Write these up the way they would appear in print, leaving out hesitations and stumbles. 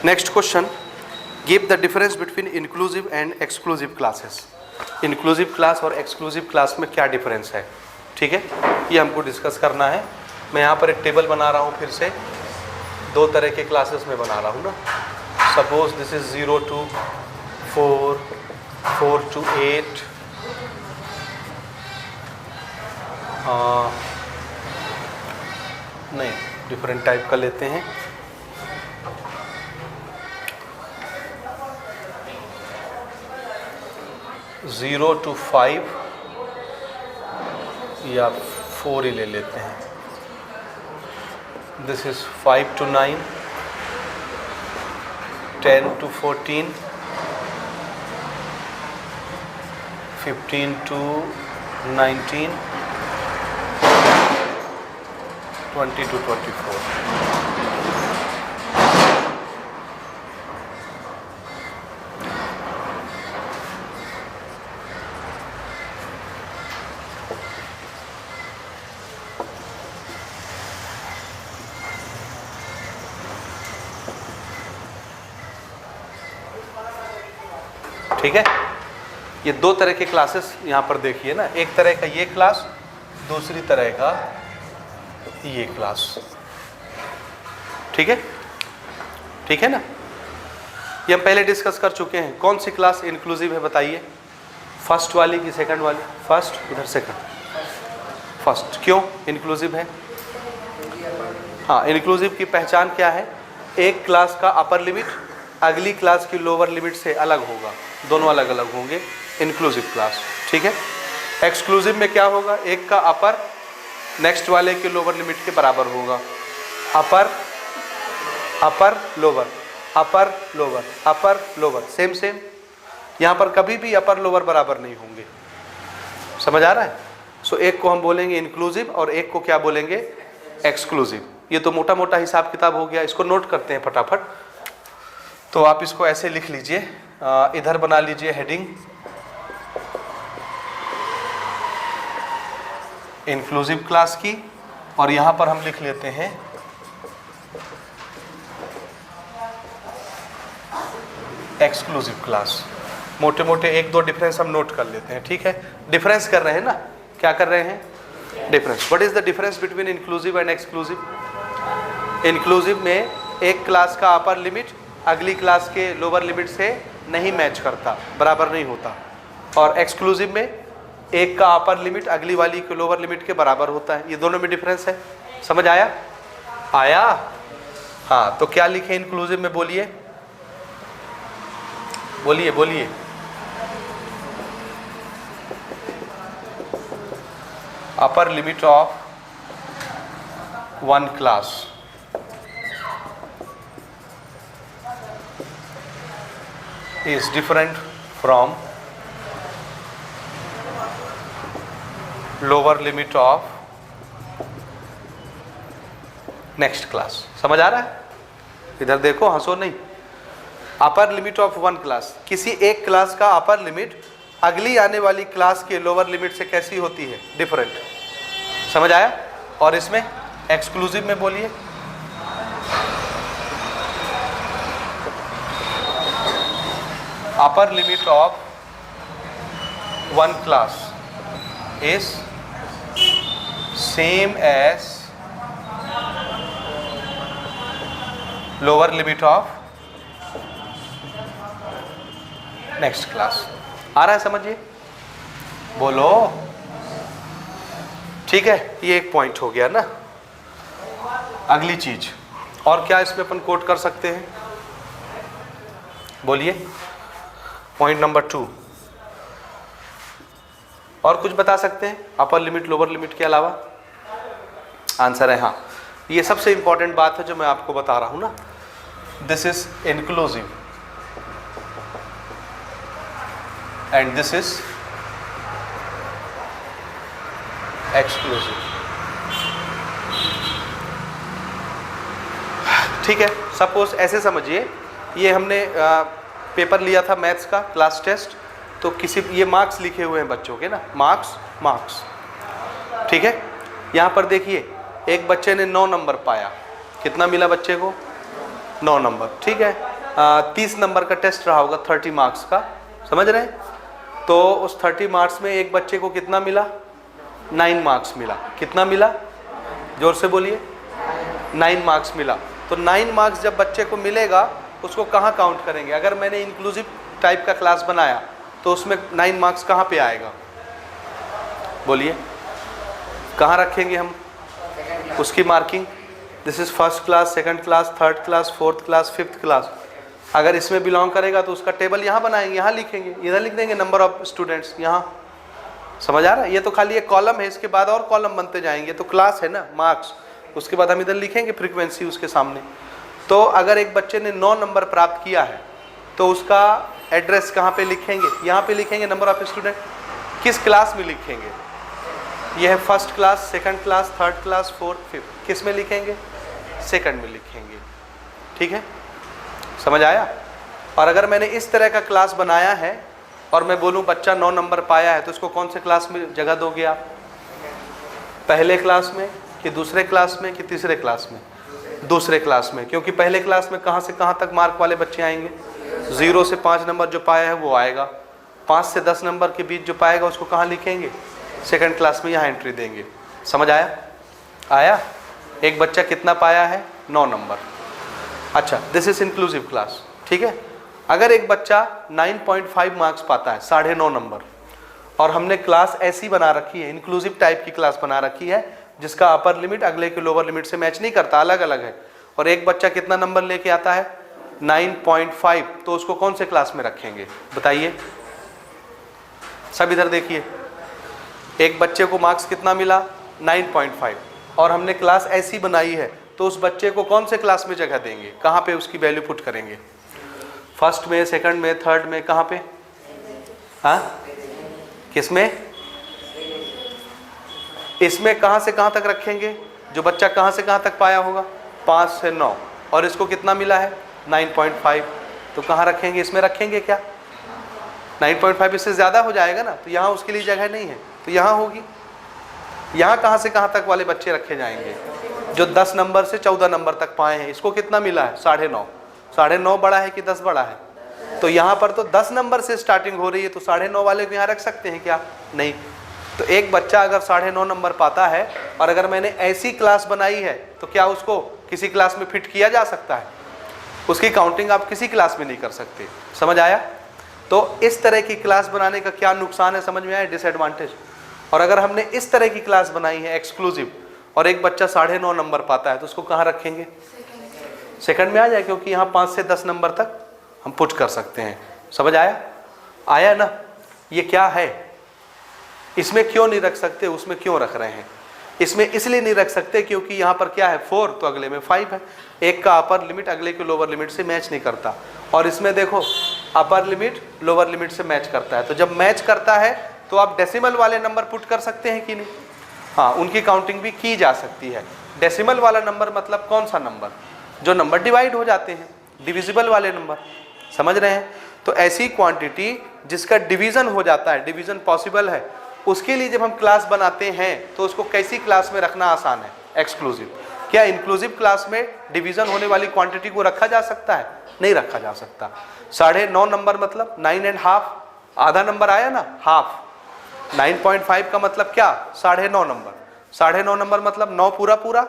Next question, give the difference between inclusive and exclusive classes. Inclusive class और exclusive class में क्या difference है, ठीक है, ये हमको डिस्कस करना है। मैं यहाँ पर एक टेबल बना रहा हूँ, फिर से दो तरह के क्लासेस में बना रहा हूँ ना। Suppose this is 0 to 4, 4 to 8, नहीं डिफरेंट टाइप का लेते हैं। ज़ीरो टू 5 या 4 ही ले लेते हैं। This is 5 to 9, 10 to 14, 15 to 19, 20 to 24। ठीक है, ये दो तरह के क्लासेस यहाँ पर देखिए ना, एक तरह का ये क्लास, दूसरी तरह का ये क्लास। ठीक है, ठीक है ना, ये हम पहले डिस्कस कर चुके हैं। कौन सी क्लास इंक्लूसिव है बताइए, फर्स्ट वाली की सेकंड वाली? फर्स्ट, उधर सेकंड, फर्स्ट। क्यों इंक्लूसिव है? हाँ, इंक्लूसिव की पहचान क्या है? एक क्लास का अपर लिमिट अगली क्लास की लोअर लिमिट से अलग होगा, दोनों अलग अलग होंगे, इंक्लूसिव क्लास। ठीक है, एक्सक्लूसिव में क्या होगा? एक का अपर नेक्स्ट वाले के लोअर लिमिट के बराबर होगा। Upper upper lower, upper lower, upper lower, same same. यहाँ पर कभी भी अपर लोअर बराबर नहीं होंगे। समझ आ रहा है? सो एक को हम बोलेंगे इंक्लूसिव और एक को क्या बोलेंगे? एक्सक्लूसिव। ये तो मोटा मोटा हिसाब किताब हो गया, इसको नोट करते हैं फटाफट। तो आप इसको ऐसे लिख लीजिए, इधर बना लीजिए हेडिंग इंक्लूसिव क्लास की, और यहाँ पर हम लिख लेते हैं एक्सक्लूसिव क्लास। मोटे मोटे एक दो डिफरेंस हम नोट कर लेते हैं। ठीक है, डिफरेंस कर रहे हैं ना, क्या कर रहे हैं? Difference. What is the difference between inclusive and exclusive? Inclusive में एक क्लास का अपर लिमिट अगली क्लास के लोअर लिमिट से नहीं मैच करता, बराबर नहीं होता। और एक्सक्लूसिव में एक का अपर लिमिट अगली वाली के लोअर लिमिट के बराबर होता है। ये दोनों में डिफरेंस है। समझ आया? आया? हाँ, तो क्या लिखे इंक्लूसिव में? बोलिए बोलिए बोलिए। Upper limit of one class is different from lower limit of next class। समझ आ रहा है? इधर देखो, हंसो नहीं। Upper limit of one class, किसी एक क्लास का अपर लिमिट अगली आने वाली क्लास के लोअर लिमिट से कैसी होती है? डिफरेंट। समझ आया? और इसमें एक्सक्लूसिव में बोलिए। upper limit of one class is same as lower limit of next class। आ रहा है समझिए? बोलो। ठीक है, ये एक पॉइंट हो गया ना। अगली चीज और क्या इसमें अपन कोट कर सकते हैं? बोलिए। पॉइंट नंबर 2 और कुछ बता सकते हैं अपर लिमिट लोअर लिमिट के अलावा? आंसर है हाँ। ये सबसे इंपॉर्टेंट बात है जो मैं आपको बता रहा हूं ना। This is inclusive and this is exclusive. ठीक है, सपोज ऐसे समझिए, ये हमने पेपर लिया था मैथ्स का, क्लास टेस्ट, तो किसी ये मार्क्स लिखे हुए हैं बच्चों के ना, मार्क्स मार्क्स। ठीक है, यहाँ पर देखिए एक बच्चे ने 9 नंबर पाया। कितना मिला बच्चे को? 9 नंबर। ठीक है, 30 नंबर का टेस्ट रहा होगा, 30 मार्क्स का, समझ रहे हैं? तो उस 30 मार्क्स में एक बच्चे को कितना मिला? 9 मार्क्स मिला। कितना मिला? जोर से बोलिए। 9 मार्क्स मिला। तो 9 मार्क्स जब बच्चे को मिलेगा उसको कहाँ काउंट करेंगे? अगर मैंने इंक्लूसिव टाइप का क्लास बनाया तो उसमें 9 मार्क्स कहाँ पे आएगा? बोलिए, कहाँ रखेंगे हम उसकी marking? This is first class, second class, third class, fourth class, fifth class. अगर इसमें बिलोंग करेगा तो उसका टेबल यहाँ बनाएंगे, यहाँ लिखेंगे, इधर लिख देंगे नंबर ऑफ स्टूडेंट्स यहाँ। समझ आ रहा है? ये तो खाली एक कॉलम है, इसके बाद और कॉलम बनते जाएंगे। तो क्लास है ना, मार्क्स, उसके बाद हम इधर लिखेंगे फ्रीक्वेंसी उसके सामने। तो अगर एक बच्चे ने 9 नंबर प्राप्त किया है तो उसका एड्रेस कहाँ पे लिखेंगे? यहाँ पे लिखेंगे नंबर ऑफ स्टूडेंट। किस क्लास में लिखेंगे? यह है first class, second class, third class, fourth, fifth. किस में लिखेंगे? सेकंड में लिखेंगे। ठीक है, समझ आया? और अगर मैंने इस तरह का क्लास बनाया है और मैं बोलूँ बच्चा 9 नंबर पाया है तो उसको कौन से क्लास में जगह दोगे आप? पहले क्लास में कि दूसरे क्लास में कि तीसरे क्लास में? दूसरे क्लास में, क्योंकि पहले क्लास में कहाँ से कहाँ तक मार्क वाले बच्चे आएंगे? 0 से 5 नंबर जो पाया है वो आएगा। 5 से 10 नंबर के बीच जो पाएगा उसको कहाँ लिखेंगे? सेकंड क्लास में, यहाँ एंट्री देंगे। समझ आया? आया? एक बच्चा कितना पाया है? 9 नंबर। अच्छा, दिस इज इंक्लूसिव क्लास। ठीक है, अगर एक बच्चा 9.5 मार्क्स पाता है, 9.5 नंबर, और हमने क्लास ऐसी बना रखी है, इंक्लूसिव टाइप की क्लास बना रखी है जिसका अपर लिमिट अगले के लोअर लिमिट से मैच नहीं करता, अलग अलग है, और एक बच्चा कितना नंबर लेके आता है? 9.5, तो उसको कौन से क्लास में रखेंगे? बताइए सब, इधर देखिए। एक बच्चे को मार्क्स कितना मिला? 9.5, और हमने क्लास ऐसी बनाई है तो उस बच्चे को कौन से क्लास में जगह देंगे? कहाँ पे उसकी वैल्यू पुट करेंगे? फर्स्ट में, सेकंड में, थर्ड में, कहाँ पे? हाँ, किस में? इसमें कहाँ से कहाँ तक रखेंगे? जो बच्चा कहाँ से कहाँ तक पाया होगा? 5 से 9, और इसको कितना मिला है? 9.5, तो कहाँ रखेंगे? इसमें रखेंगे क्या? 9.5 इससे ज़्यादा हो जाएगा ना, तो यहाँ उसके लिए जगह नहीं है, तो यहाँ होगी। यहाँ कहाँ से कहाँ तक वाले बच्चे रखे जाएंगे? जो 10 नंबर से 14 नंबर तक पाए हैं, इसको कितना मिला है? 9.5। 9.5 बड़ा है कि 10 बड़ा है? तो यहाँ पर तो 10 नंबर से स्टार्टिंग हो रही है, तो 9.5 वाले को यहाँ रख सकते हैं क्या? नहीं। तो एक बच्चा अगर 9.5 नंबर पाता है और अगर मैंने ऐसी क्लास बनाई है तो क्या उसको किसी क्लास में फिट किया जा सकता है? उसकी काउंटिंग आप किसी क्लास में नहीं कर सकते। समझ आया? तो इस तरह की क्लास बनाने का क्या नुकसान है, समझ में आया? डिसएडवांटेज। और अगर हमने इस तरह की क्लास बनाई है एक्सक्लूसिव, और एक बच्चा 9.5 नंबर पाता है तो उसको कहाँ रखेंगे? सेकंड में आ जाए, क्योंकि यहाँ 5 से 10 नंबर तक हम पुट कर सकते हैं। समझ आया? आया ना? ये क्या है? इसमें क्यों नहीं रख सकते, उसमें क्यों रख रहे हैं? इसमें इसलिए नहीं रख सकते क्योंकि यहाँ पर क्या है? 4, तो अगले में 5 है। एक का अपर लिमिट अगले के लोअर लिमिट से मैच नहीं करता, और इसमें देखो अपर लिमिट लोअर लिमिट से मैच करता है। तो जब मैच करता है तो आप डेसिमल वाले नंबर पुट कर सकते हैं कि नहीं? हाँ, उनकी काउंटिंग भी की जा सकती है। डेसिमल वाला नंबर मतलब कौन सा नंबर? जो नंबर डिवाइड हो जाते हैं, डिविजिबल वाले नंबर। समझ रहे हैं? तो ऐसी क्वांटिटी जिसका डिवीजन हो जाता है, डिवीजन पॉसिबल है, उसके लिए जब हम क्लास बनाते हैं तो उसको कैसी क्लास में रखना आसान है? एक्सक्लूसिव। क्या इंक्लूसिव क्लास में डिवीजन होने वाली क्वांटिटी को रखा जा सकता है? नहीं रखा जा सकता। 9.5 नंबर मतलब 9.5, आधा नंबर आया ना, हाफ। 9.5 का मतलब क्या? 9.5 नंबर। 9.5 नंबर मतलब 9 पूरा पूरा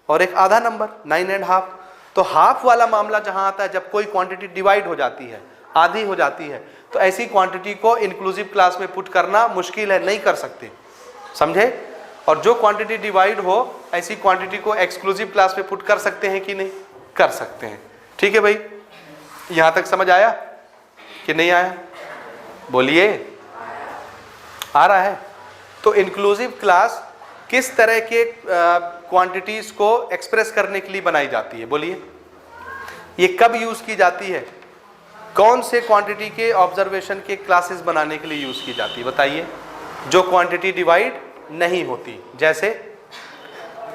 और एक आधा नंबर 9.5। तो हाफ वाला मामला जहां आता है जब कोई क्वांटिटी डिवाइड हो जाती है, आधी हो जाती है, तो ऐसी क्वांटिटी को इंक्लूसिव क्लास में पुट करना मुश्किल है, नहीं कर सकते। समझे? और जो क्वांटिटी डिवाइड हो ऐसी क्वांटिटी को एक्सक्लूसिव क्लास में पुट कर सकते हैं कि नहीं? कर सकते हैं। ठीक है भाई, यहां तक समझ आया कि नहीं आया? बोलिए, आ रहा है? तो इंक्लूसिव क्लास किस तरह के क्वांटिटीज को एक्सप्रेस करने के लिए बनाई जाती है? बोलिए, ये कब यूज की जाती है? कौन से क्वांटिटी के ऑब्जर्वेशन के क्लासेस बनाने के लिए यूज की जाती है? बताइए। जो क्वांटिटी डिवाइड नहीं होती, जैसे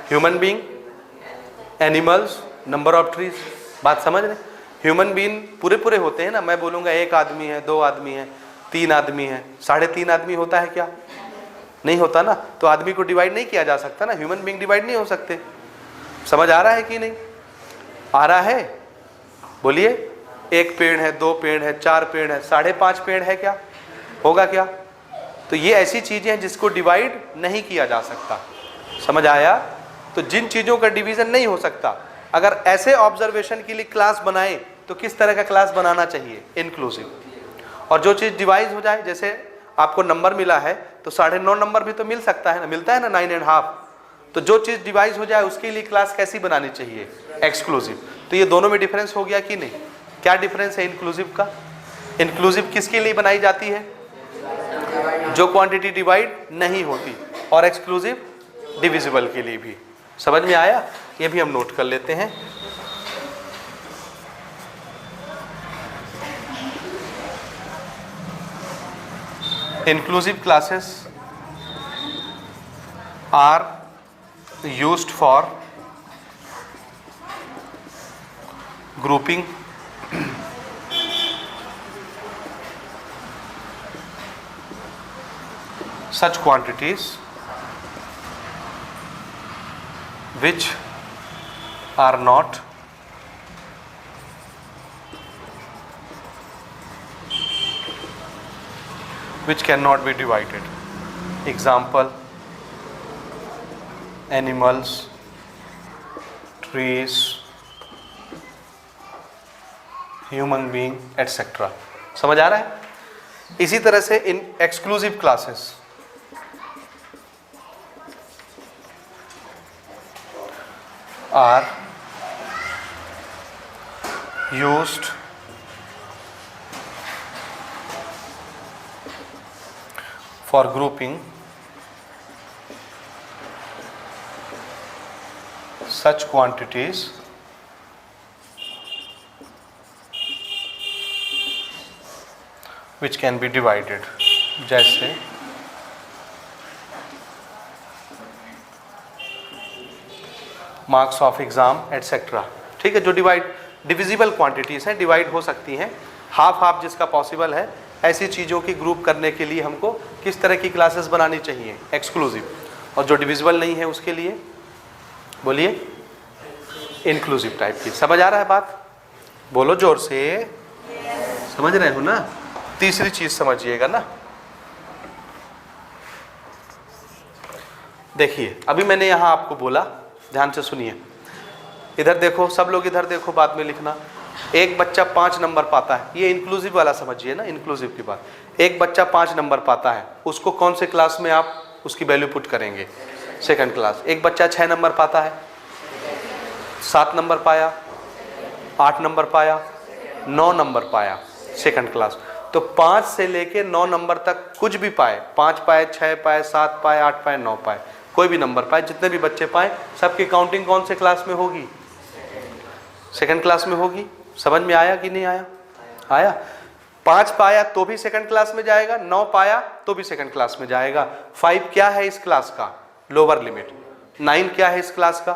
human being, animals, number of trees. बात समझ रहे? ह्यूमन बीइंग पूरे पूरे होते हैं ना। मैं बोलूँगा 1 आदमी है, 2 आदमी है, 3 आदमी है, 3.5 आदमी होता है क्या? नहीं होता ना। तो आदमी को डिवाइड नहीं किया जा सकता ना, ह्यूमन बीइंग डिवाइड नहीं हो सकते। समझ आ रहा है कि नहीं आ रहा है? बोलिए। 1 पेड़ है, 2 पेड़ है, 4 पेड़ है, 5.5 पेड़ है, क्या होगा क्या? तो ये ऐसी चीजें हैं जिसको डिवाइड नहीं किया जा सकता। समझ आया? तो जिन चीजों का डिवीजन नहीं हो सकता, अगर ऐसे ऑब्जर्वेशन के लिए क्लास बनाए तो किस तरह का क्लास बनाना चाहिए? इंक्लूसिव। और जो चीज डिवाइड हो जाए, जैसे आपको नंबर मिला है तो 9.5 नंबर भी तो मिल सकता है ना, मिलता है ना 9.5। तो जो चीज डिवाइड हो जाए उसके लिए क्लास कैसी बनानी चाहिए? एक्सक्लूसिव। तो ये दोनों में डिफरेंस हो गया कि नहीं? क्या डिफरेंस है इंक्लूसिव का? इंक्लूसिव किसके लिए बनाई जाती है? जो क्वांटिटी डिवाइड नहीं होती, और एक्सक्लूसिव डिविजिबल के लिए भी। समझ में आया? ये भी हम नोट कर लेते हैं। Inclusive classes are used for grouping such quantities which are not which cannot be divided. Example: animals, trees, human being, etc. समझ आ रहा है? इसी तरह से इन exclusive classes are used for grouping such quantities which can be divided, जैसे marks of exam etcetera. ठीक है, जो डिविजिबल क्वांटिटीज हैं, डिवाइड हो सकती हैं, हाफ हाफ जिसका पॉसिबल है, ऐसी चीज़ों की ग्रुप करने के लिए हमको किस तरह की क्लासेस बनानी चाहिए? एक्सक्लूसिव। और जो डिविजिबल नहीं है उसके लिए बोलिए इंक्लूसिव टाइप की। समझ आ रहा है बात? बोलो जोर से। समझ रहे हो ना? तीसरी चीज समझिएगा ना। देखिए, अभी मैंने यहां आपको बोला, ध्यान से सुनिए, इधर देखो, सब लोग इधर देखो, बाद में लिखना। एक बच्चा 5 नंबर पाता है, ये इंक्लूसिव वाला समझिए ना, इंक्लूसिव की बात। एक बच्चा 5 नंबर पाता है, उसको कौन से क्लास में आप उसकी वैल्यू पुट करेंगे? Second class. एक बच्चा 6 नंबर पाता है, 7 नंबर पाया, 8 नंबर पाया, 9 नंबर पाया, सेकंड क्लास। तो 5 से लेके 9 नंबर तक कुछ भी पाए, 5 पाए, 6 पाए, 7 पाए, 8 पाए, 9 पाए, कोई भी नंबर पाए, जितने भी बच्चे पाए, सबकी काउंटिंग कौन से क्लास में होगी? सेकंड क्लास में होगी। समझ में आया कि नहीं आया? आया। 5 पाया तो भी सेकंड क्लास में जाएगा, 9 पाया तो भी सेकंड क्लास में जाएगा। 5 क्या है इस क्लास का? Lower limit. 9 क्या है इस क्लास का?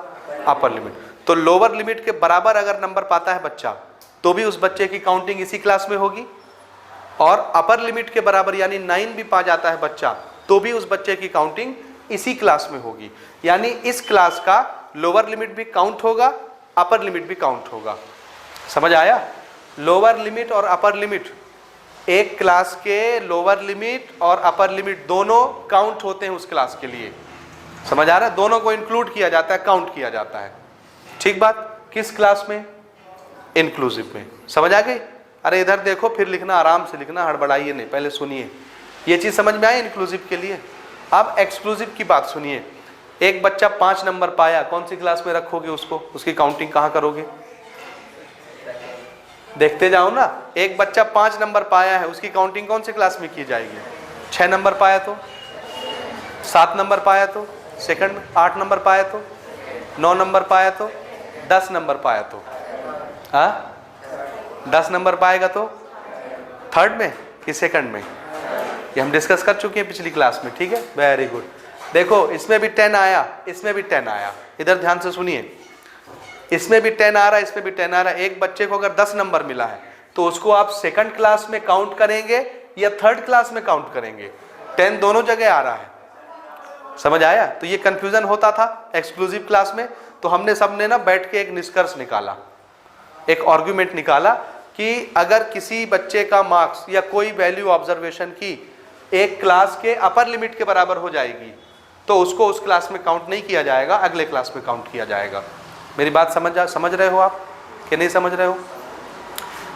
Upper limit. तो लोअर लिमिट के बराबर अगर नंबर पाता है बच्चा, तो भी उस बच्चे की काउंटिंग इसी क्लास में होगी। और अपर लिमिट के बराबर यानी 9 भी पा जाता है बच्चा, तो भी उस बच्चे की काउंटिंग इसी क्लास में होगी। यानी इस क्लास का लोअर लिमिट भी काउंट होगा, अपर लिमिट भी काउंट होगा। समझ आया? लोअर लिमिट और अपर लिमिट, एक क्लास के लोअर लिमिट और अपर लिमिट दोनों काउंट होते हैं उस क्लास के लिए। समझ आ रहा है? दोनों को इंक्लूड किया जाता है, काउंट किया जाता है। ठीक बात? किस क्लास में? इंक्लूसिव में। समझ आ गई? अरे इधर देखो, फिर लिखना, आराम से लिखना, हड़बड़ाइए नहीं, पहले सुनिए। ये चीज समझ में आई इंक्लूसिव के लिए। अब एक्सक्लूसिव की बात सुनिए। एक बच्चा 5 नंबर पाया, कौन सी क्लास में रखोगे उसको? उसकी काउंटिंग कहां करोगे? देखते जाओ ना। एक बच्चा 5 नंबर पाया है, उसकी काउंटिंग कौन सी क्लास में की जाएगी? 6 नंबर पाया तो, 7 नंबर पाया तो सेकंड, 8 नंबर पाया तो, 9 नंबर पाया तो, 10 नंबर पाया तो, 10 नंबर पाएगा तो थर्ड में कि सेकंड में? ये हम डिस्कस कर चुके हैं पिछली क्लास में। ठीक है, वेरी गुड। देखो, इसमें भी 10 आया, इसमें भी 10 आया। इधर ध्यान से सुनिए, इसमें भी 10 आ रहा है, इसमें भी 10 आ रहा है। एक बच्चे को अगर 10 नंबर मिला है तो उसको आप सेकंड क्लास में काउंट करेंगे या थर्ड क्लास में काउंट करेंगे? 10 दोनों जगह आ रहा है। समझ आया? तो ये कंफ्यूजन होता था एक्सक्लूसिव क्लास में। तो हमने सबने ना बैठ के एक निष्कर्ष निकाला, एक आर्गुमेंट निकाला कि अगर किसी बच्चे का मार्क्स या कोई वैल्यू ऑब्जर्वेशन की एक क्लास के अपर लिमिट के बराबर हो जाएगी तो उसको उस क्लास में काउंट नहीं किया जाएगा, अगले क्लास में काउंट किया जाएगा। मेरी बात समझ रहे हो आप कि नहीं समझ रहे हो?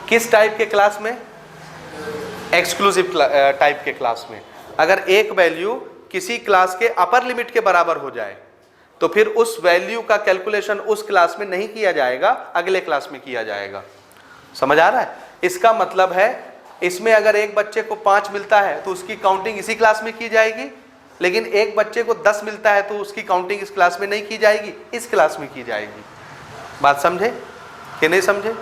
किस टाइप के क्लास में? एक्सक्लूसिव टाइप के क्लास में। अगर एक वैल्यू किसी क्लास के अपर लिमिट के बराबर हो जाए तो फिर उस वैल्यू का कैलकुलेशन उस क्लास में नहीं किया जाएगा, अगले क्लास में किया जाएगा। समझ आ रहा है? इसका मतलब है इसमें अगर एक बच्चे को 5 मिलता है तो उसकी काउंटिंग इसी क्लास में की जाएगी, लेकिन एक बच्चे को 10 मिलता है तो उसकी काउंटिंग इस क्लास में नहीं की जाएगी, इस क्लास में की जाएगी। बात समझे कि नहीं समझे?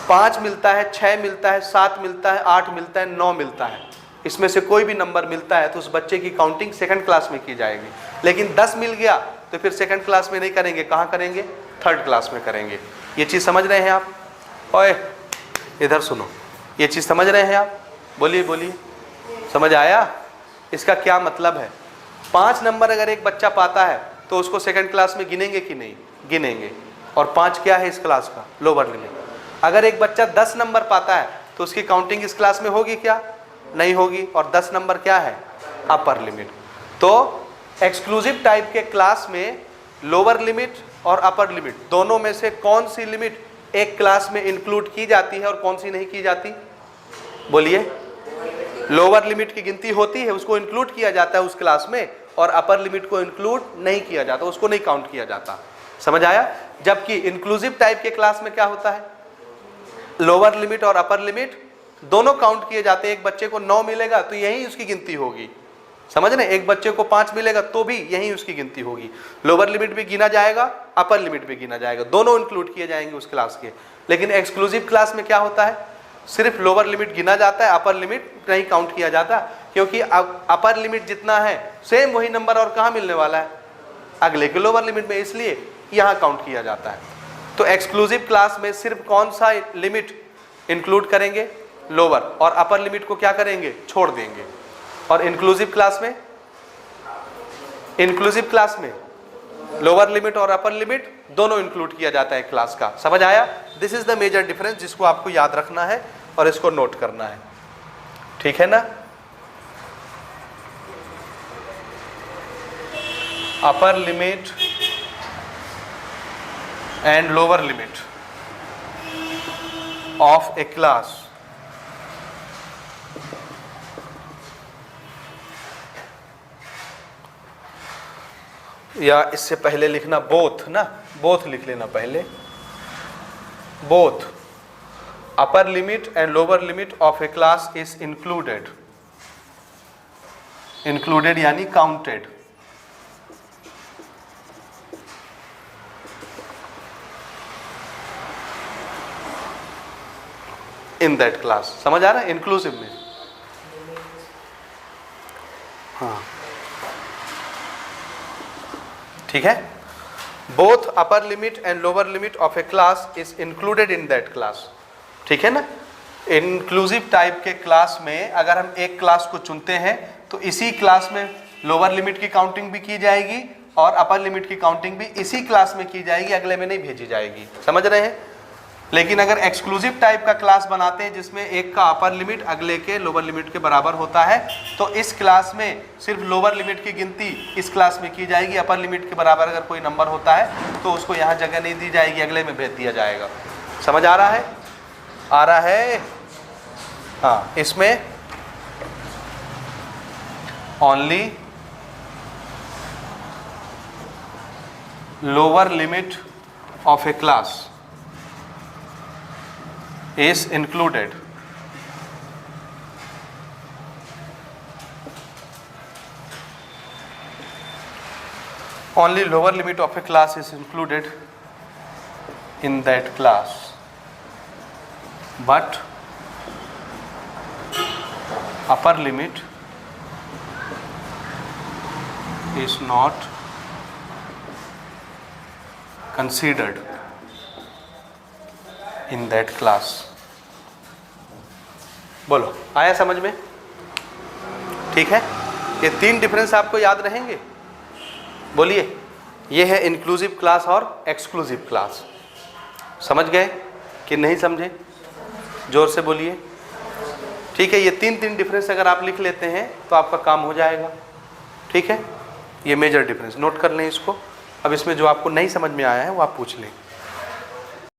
5 मिलता है, 6 मिलता है, 7 मिलता है, 8 मिलता है, 9 मिलता है, इसमें से कोई भी नंबर मिलता है तो उस बच्चे की काउंटिंग सेकंड क्लास में की जाएगी। लेकिन 10 मिल गया तो फिर सेकंड क्लास में नहीं करेंगे, कहाँ करेंगे? थर्ड क्लास में करेंगे। ये चीज़ समझ रहे हैं आप? ओए इधर सुनो, ये चीज़ समझ रहे हैं आप? बोलिए बोलिए, समझ आया? इसका क्या मतलब है? 5 नंबर अगर एक बच्चा पाता है तो उसको सेकंड क्लास में गिनेंगे कि नहीं? गिनेंगे। और 5 क्या है इस क्लास का? Lower limit. अगर एक बच्चा 10 नंबर पाता है तो उसकी काउंटिंग इस क्लास में होगी क्या? नहीं होगी। और 10 नंबर क्या है? Upper limit. तो एक्सक्लूसिव टाइप के क्लास में लोअर लिमिट और अपर लिमिट दोनों में से कौन सी लिमिट एक क्लास में इंक्लूड की जाती है और कौन सी नहीं की जाती? बोलिए। लोअर लिमिट की गिनती होती है, उसको इंक्लूड किया जाता है उस क्लास में, और अपर लिमिट को इंक्लूड नहीं किया जाता, उसको नहीं काउंट किया जाता। समझ आया? जबकि इंक्लूसिव टाइप के क्लास में क्या होता है? लोअर लिमिट और अपर लिमिट दोनों काउंट किए जाते हैं। एक बच्चे को 9 मिलेगा तो यही उसकी गिनती होगी। समझ रहे? एक बच्चे को 5 मिलेगा तो भी यही उसकी गिनती होगी। लोअर लिमिट भी गिना जाएगा, अपर लिमिट भी गिना जाएगा, दोनों इंक्लूड किए जाएंगे उस क्लास के। लेकिन एक्सक्लूसिव क्लास में क्या होता है? सिर्फ लोअर लिमिट गिना जाता है, अपर लिमिट नहीं काउंट किया जाता, क्योंकि अपर लिमिट जितना है सेम वही नंबर और कहाँ मिलने वाला है? अगले के लोअर लिमिट में, इसलिए यहाँ काउंट किया जाता है। तो एक्सक्लूसिव क्लास में सिर्फ कौन सा लिमिट इंक्लूड करेंगे? लोअर। और अपर लिमिट को क्या करेंगे? छोड़ देंगे। और इंक्लूसिव क्लास में लोअर लिमिट और अपर लिमिट दोनों इंक्लूड किया जाता है क्लास का। समझ आया? This is the major difference जिसको आपको याद रखना है और इसको नोट करना है। ठीक है ना? Upper limit and lower limit of A class या इससे पहले लिखना बोथ ना, बोथ लिख लेना पहले। Both upper limit and lower limit of A class is included. Included यानी काउंटेड। In that class. समझ आ रहा है? इंक्लूसिव में। हाँ ठीक है। Both upper limit and lower limit of A class is included in that class. ठीक है ना? इंक्लूसिव टाइप के क्लास में अगर हम एक क्लास को चुनते हैं तो इसी क्लास में लोअर लिमिट की काउंटिंग भी की जाएगी और अपर लिमिट की काउंटिंग भी इसी क्लास में की जाएगी, अगले में नहीं भेजी जाएगी। समझ रहे हैं? लेकिन अगर एक्सक्लूसिव टाइप का क्लास बनाते हैं जिसमें एक का अपर लिमिट अगले के लोअर लिमिट के बराबर होता है तो इस क्लास में सिर्फ लोअर लिमिट की गिनती इस क्लास में की जाएगी। अपर लिमिट के बराबर अगर कोई नंबर होता है तो उसको यहाँ जगह नहीं दी जाएगी, अगले में भेज दिया जाएगा। समझ आ रहा है? आ रहा है? हाँ, इसमें only lower limit of A class is included only lower limit of a class is included in that class, but upper limit is not considered in that class। बोलो, आया समझ में? ठीक है? ये 3 डिफरेंस आपको याद रहेंगे। बोलिए। ये है इंक्लूसिव क्लास और एक्सक्लूसिव क्लास। समझ गए कि नहीं समझे? जोर से बोलिए। ठीक है, ये तीन डिफरेंस अगर आप लिख लेते हैं तो आपका काम हो जाएगा। ठीक है, ये मेजर डिफरेंस नोट कर लें इसको। अब इसमें जो आपको नहीं समझ में आया है वो आप पूछ लें।